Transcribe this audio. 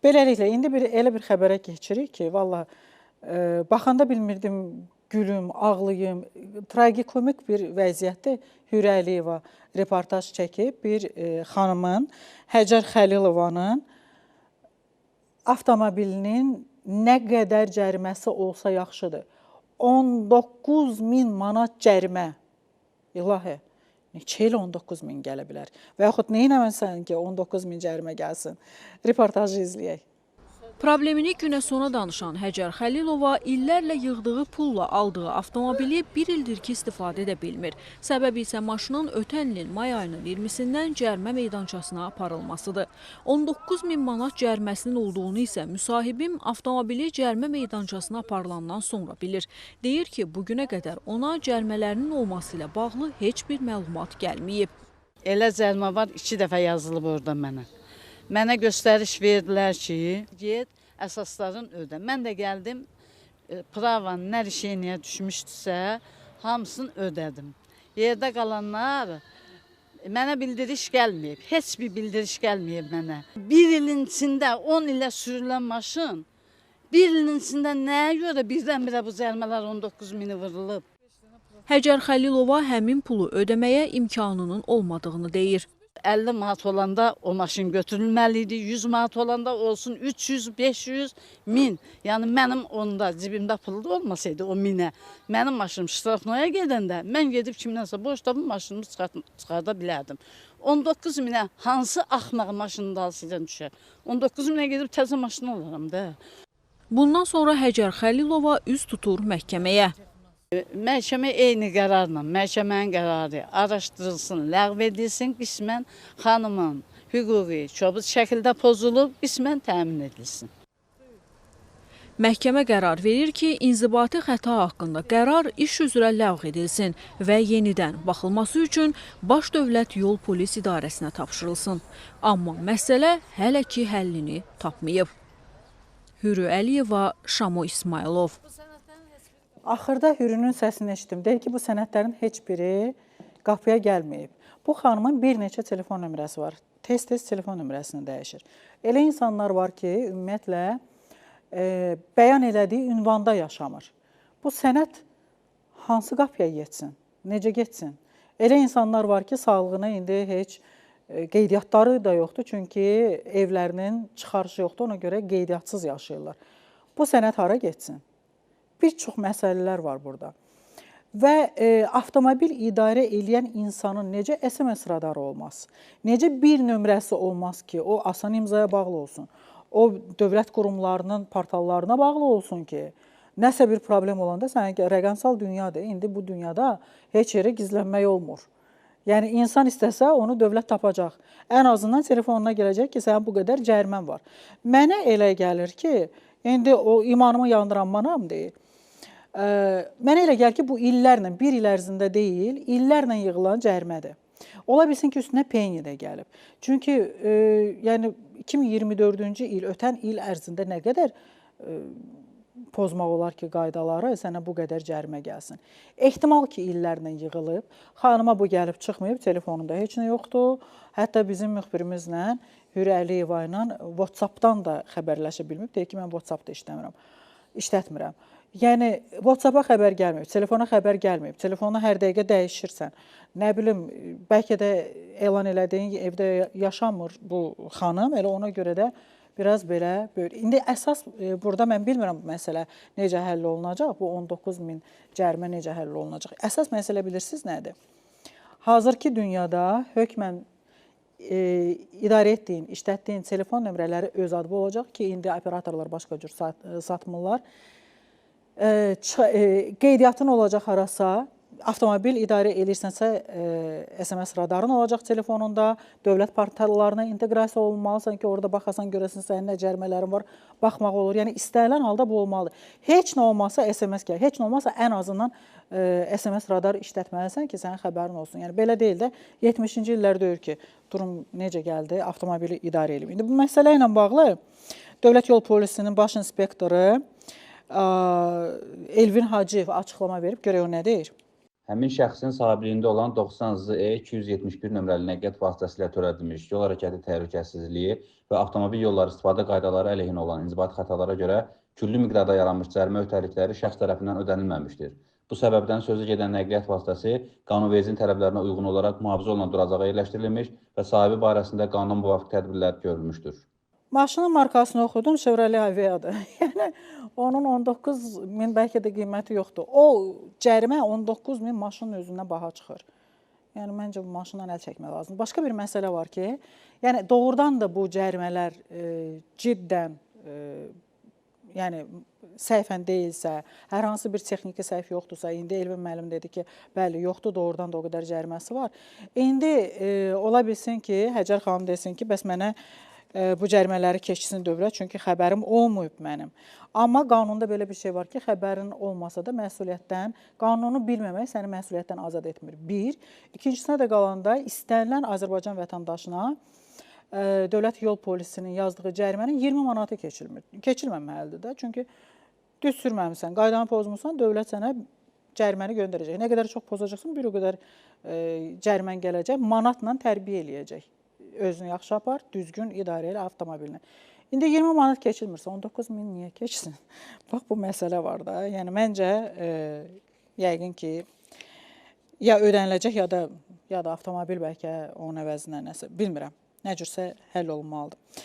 Beləliklə, indi elə bir xəbərə keçirik ki, valla baxanda bilmirdim gülüm, ağlayım. Tragikomik bir vəziyyətdir. Hürə Əliyeva reportaj çəkib bir xanımın, Həcər Xəlilovanın avtomobilinin nə qədər cəriməsi olsa yaxşıdır. 19.000 manat cərimə. İlahi, neçə ilə 19.000 gələ bilər? Və yaxud neynəməsən ki, 19.000 cərimə gəlsin? Reportajı izləyək. Problemini günə sona danışan Həcər Xəlilova illərlə yığdığı pulla aldığı avtomobili bir ildir ki, istifadə edə bilmir. Səbəbi isə maşının ötən ilin may ayının 20-sindən cərimə meydançasına aparılmasıdır. 19.000 manat cəriməsinin olduğunu isə müsahibim avtomobili cərimə meydançasına aparılandan sonra bilir. Deyir ki, bugünə qədər ona cərimələrinin olması ilə bağlı heç bir məlumat gəlməyib. Elə cərimə var, 2 dəfə yazılıb orada mənə. Mənə göstəriş verdilər ki, get, əsasların ödə. Mən də gəldim, pravanın nə şeyniyə düşmüşdüsə, hamısını ödədim. Yerdə qalanlar mənə bildiriş gəlməyib, heç bir bildiriş gəlməyib mənə. Bir ilin içində 10 ilə sürülən maşın, bir ilin içində nəyə görə birdən-birə bu cərimələr 19.000 vurulub? Həcər Xəlilova həmin pulu ödəməyə imkanının olmadığını deyir. 50 manat olanda o maşın götürülməli idi, 100 manat olanda olsun 300, 500, 1000. Yəni mənim onda cibimdə pul da olmasaydı o 1000-ə, mənim maşınım ştrafnoya gedəndə mən gedib kimdənsə boşda bu maşınımı çıxarda bilərdim. 19.000-ə hansı axmaq maşının dalısıyla düşər? 19.000-ə gedib təzə maşın alaram da. Bundan sonra Həcər Xəlilova üz tutur məhkəməyə. Məhkəmə eyni qərarla, məhkəmənin qərarı araşdırılsın, ləğv edilsin, qismən xanımın hüquqi kobud şəkildə pozulub, qismən təmin edilsin. Məhkəmə qərar verir ki, inzibati xəta haqqında qərar iş üzrə ləğv edilsin və yenidən baxılması üçün Baş Dövlət Yol Polis İdarəsinə tapşırılsın. Amma məsələ hələ ki həllini tapmayıb. Hürə Əliyeva, Şamo İsmailov. Axırda Hürünün səsini eşitdim. Deyir ki, bu sənədlərin heç biri qapıya gəlməyib. Bu xanımın bir neçə telefon nömrəsi var. Tez-tez telefon nömrəsini dəyişir. Elə insanlar var ki, ümumiyyətlə bəyan elədiyi ünvanda yaşamır. Bu sənəd hansı qapıya getsin? Necə getsin? Elə insanlar var ki, sağlığına indi heç qeydiyyatları da yoxdur. Çünki evlərinin çıxarışı yoxdur. Ona görə qeydiyatsız yaşayırlar. Bu sənəd hara getsin? Bir çox məsələlər var burada. Və avtomobil idarə edən insanın necə SMS radarı olmaz? Necə bir nömrəsi olmaz ki, o asan imzaya bağlı olsun? O dövlət qurumlarının portallarına bağlı olsun ki, nəsə bir problem olanda rəqəmsal dünyadır. İndi bu dünyada heç yerə gizlənmək olmur. Yəni, insan istəsə onu dövlət tapacaq. Ən azından telefonuna gələcək ki, sənin bu qədər cərimən var. Mənə elə gəlir ki, indi o imanımı yandıran manam deyil. Mənə elə gəlir ki, bu illərlə, bir il ərzində deyil, illərlə yığılan cərimədir. Ola bilsin ki, üstünə peyni də gəlib. Çünki yəni 2024-cü il, ötən il ərzində nə qədər pozmaq olar ki, qaydaları sənə bu qədər cərimə gəlsin. Ehtimal ki, illərlə yığılıb, xanıma bu gəlib çıxmayıb, telefonunda heç nə yoxdur. Hətta bizim müxbirimizlə, Hürə Əliyeva ilə WhatsApp-dan da xəbərləşə bilməyib. Deyir ki, mən WhatsApp-da işlətmirəm. Yəni, WhatsApp-a xəbər gəlməyib, telefona xəbər gəlməyib, telefonu hər dəqiqə dəyişirsən. Nə bilim, bəlkə də elan elədiyin evdə yaşamır bu xanım, elə ona görə də biraz belə böyür. İndi əsas burada mən bilmirəm bu məsələ necə həll olunacaq, bu 19.000 cərimə necə həll olunacaq. Əsas məsələ bilirsiniz nədir? Hazırki dünyada hökmən idarə etdiyin, işlətdiyin telefon nömrələri öz adı olacaq ki, indi operatorlar başqa cür satmırlar. Qeydiyyatın olacaq harasa, avtomobil idarə edirsənsə SMS radarın olacaq telefonunda, dövlət portallarına inteqrasiya olunmalısan ki, orada baxasan, görəsən sənin nə cərimələrin var, baxmaq olur. Yəni, istənilən halda bu olmalıdır. Heç nə olmasa SMS gəlir, heç nə olmasa ən azından SMS radar işlətməlisən ki, sənin xəbərin olsun. Yəni, belə deyil də, 70-ci illər deyir ki, durum necə gəldi, avtomobili idarə edib. İndi bu məsələ ilə bağlı Dövlət Yol Polisinin baş inspektoru Elvin Hacıyev açıqlama verib, görək o nə deyir? Həmin şəxsin sahibliyində olan 90ZE271 nömrəli nəqliyyat vasitəsilə törədilmiş yol hərəkəti təhlükəsizliyi və avtomobil yolları istifadə qaydaları əleyhinə olan inzibati xətalara görə küllü miqdarda yaranmış cərimə ötərilikləri şəxs tərəfindən ödənilməmişdir. Bu səbəbdən sözü gedən nəqliyyat vasitəsi qanunvericinin tələblərinə uyğun olaraq mühafizə olunan duracağa yerləşdirilmiş və sahibi barəsində qanuna müvafiq tədbirlər görülmüşdür. Maşının markasını oxudum, Chevrolet Avea'dır. Yəni onun 19.000 bəlkə də qiyməti yoxdur. O cərimə 19.000 maşının özündən baha çıxır. Yəni məncə bu maşından əl çəkmək lazımdır. Başqa bir məsələ var ki, yəni doğrudan da bu cərimələr ciddən yəni səhvən deyilsə, hər hansı bir texniki səhv yoxdursa, indi Elvin müəllim dedi ki, bəli, yoxdur, doğrudan da o qədər cəriməsi var. İndi ola bilsin ki, Həcər xanım desin ki, bəs mənə bu cərimələri keçsin dövrə, çünki xəbərim olmayıb mənim. Amma qanunda belə bir şey var ki, xəbərin olmasa da məsuliyyətdən, qanunu bilməmək səni məsuliyyətdən azad etmir. Bir. İkincisinə də qalanda istənilən Azərbaycan vətəndaşına dövlət yol polisinin yazdığı cərimənin 20 manatı keçilməməlidir də. Çünki düz sürməmisən, qaydanı pozmusan, dövlət sənə cəriməni göndərəcək. Nə qədər çox pozacaqsın, bir o qədər cərimən gələcək, manatla tərbiyə eləyəcək. Özünü yaxşı apar, düzgün idarə elə avtomobilinə. İndi 20 manat keçilmirsə, 19.000 niyə keçsin? Bax, bu məsələ var da. Yəni, məncə, yəqin ki, ya ödəniləcək, ya da avtomobil bəlkə onun əvəzinə nəsə, bilmirəm. Nə cürsə həll olunmalıdır.